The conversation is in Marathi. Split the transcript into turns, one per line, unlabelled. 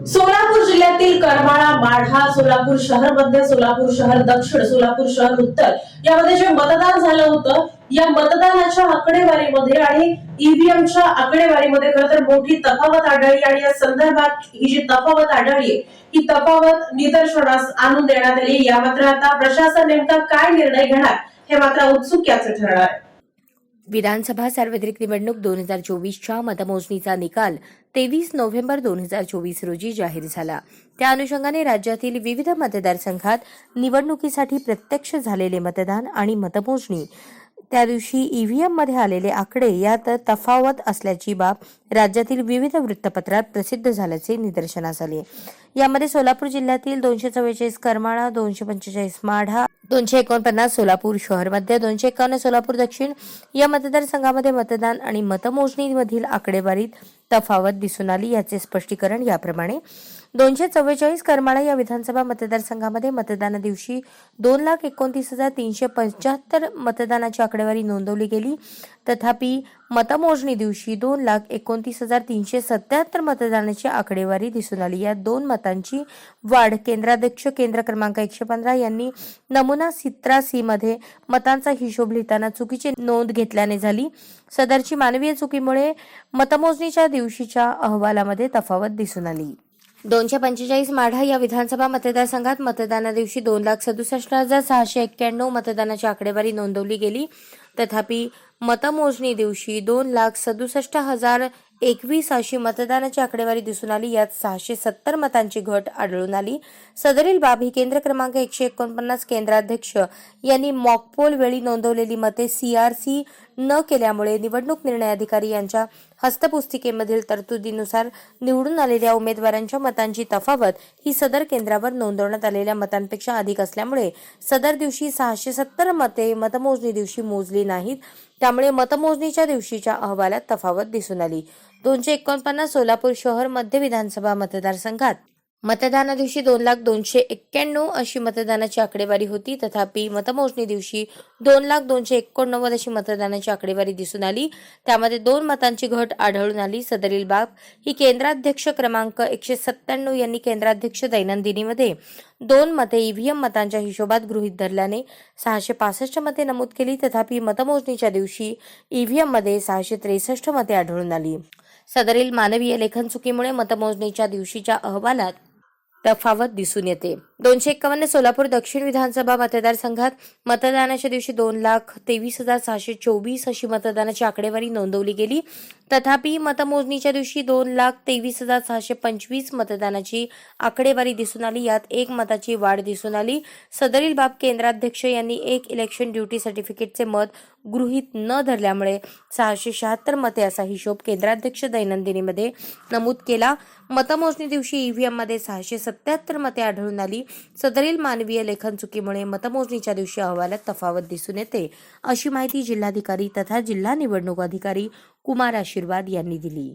सोलापूर जिल्ह्यातील करमाळा, माढा, सोलापूर शहर मध्य, सोलापूर शहर दक्षिण, सोलापूर शहर उत्तर यामध्ये जे मतदान झालं होतं, या मतदानाच्या आकडेवारीमध्ये आणि ईव्हीएमच्या आकडेवारीमध्ये खरं तर मोठी तफावत आढळली आणि या संदर्भात ही जी तफावत आढळली ही तफावत निदर्शनास आणून देण्यात आली। या मात्र आता प्रशासन नेमका काय निर्णय घेणार हे मात्र उत्सुक्याचे ठरणार आहे।
विधानसभा सार्वत्रिक निवडणूक 2024च्या मतमोजणीचा निकाल 23 नोव्हेंबर 2024 रोजी जाहीर झाला। त्या अनुषंगाने राज्यातील विविध मतदारसंघात निवडणुकीसाठी प्रत्यक्ष झालेले मतदान आणि मतमोजणी त्या दिवशी ईव्हीएममध्ये आलेले आकडे यात तफावत असल्याची बाब राज्यातील विविध वृत्तपत्रात प्रसिद्ध झाल्याचे निदर्शनास आले। यामध्ये सोलापूर जिल्ह्यातील 244 करमाळा, 245 माढा, 249 सोलापूर शहर मध्य, 251 सोलापूर दक्षिण या मतदारसंघामध्ये मतदान आणि मतमोजणीमधील आकडेवारीत तफावत दिसून आली। याचे स्पष्टीकरण याप्रमाणे 244 करमाळा या विधानसभा मतदारसंघामध्ये मतदाना दिवशी 2,29,375 मतदानाची आकडेवारी नोंदवली गेली। तथापि मतमोजणी दिवशी 2,29,377 मतदानाची आकडेवारी दिसून आली। या दोन मतांची वाढ केंद्राध्यक्ष केंद्र क्रमांक 115 यांनी नमुना 17C मध्ये मतांचा हिशोब लिहिताना चुकीची नोंद घेतल्याने झाली। सदरची मानवीय चुकीमुळे मतमोजणीच्या दिवशीच्या अहवालामध्ये तफावत दिसून आली। 245 माढा या विधानसभा मतदारसंघात मतदाना दिवशी 2,67,691 मतदानाची आकडेवारी नोंदवली गेली। तथापि मतमोजणी दिवशी 2,67,021 अशी मतदानाची आकडेवारी दिसून आली। यात 670 मतांची घट आढळून आली। सदरील बाब ही केंद्र क्रमांक 149 केंद्राध्यक्ष यांनी मॉकपोल वेळी नोंदवलेली मते CRC न केल्यामुळे निवडणूक निर्णय अधिकारी यांच्या हस्तपुस्तिकेमधील तरतुदीनुसार निवडून आलेल्या उमेदवारांच्या मतांची तफावत ही सदर केंद्रावर नोंदवण्यात आलेल्या मतांपेक्षा अधिक असल्यामुळे सदर दिवशी 670 मते मतमोजणी दिवशी मोजली नाहीत। त्यामुळे मतमोजणीच्या दिवशीच्या अहवालात तफावत दिसून आली। 249 सोलापूर शहर मध्य विधानसभा मतदारसंघात मतदाना दिवशी 2,02,91 अशी मतदानाची आकडेवारी होती। तथापि मतमोजणी दिवशी 2,02,89 अशी मतदानाची आकडेवारी दिसून आली। त्यामध्ये 2 मतांची घट आढळून आली। सदरील बाब ही केंद्राध्यक्ष क्रमांक 197 यांनी केंद्राध्यक्ष दैनंदिनीमध्ये 2 मते ईव्हीएम मतांच्या हिशोबात गृहीत धरल्याने 665 मते नमूद केली। तथापि मतमोजणीच्या दिवशी ईव्हीएम मध्ये 663 मते आढळून आली। सदरील मानवीय लेखन चुकीमुळे मतमोजणीच्या दिवशीच्या अहवालात तफावत दिसून येते। 251 सोलापूर दक्षिण विधानसभा मतदारसंघात मतदानाच्या दिवशी 2,23,624 अशी मतदानाची आकडेवारी नोंदवली गेली। तथापि मतमोजणीच्या दिवशी 2,23,625 मतदानाची आकडेवारी दिसून आली। यात 1 मताची वाढ दिसून आली। सदरील बाब केंद्राध्यक्ष यांनी 1 इलेक्शन ड्युटी सर्टिफिकेटचे मत गृहीत न धरल्यामुळे 676 मते असा हिशोब केंद्राध्यक्ष दैनंदिनीमध्ये नमूद केला। मतमोजणी दिवशी ईव्हीएम मध्ये 677 मते आढळून आली। सदरील मानवीय लेखन चुकीमुळे मतमोजणीच्या दिवशी अहवालात तफावत दिसून येते, अशी माहिती जिल्हाधिकारी तथा जिल्हा निवडणूक अधिकारी कुमार आशीर्वाद यांनी दिली।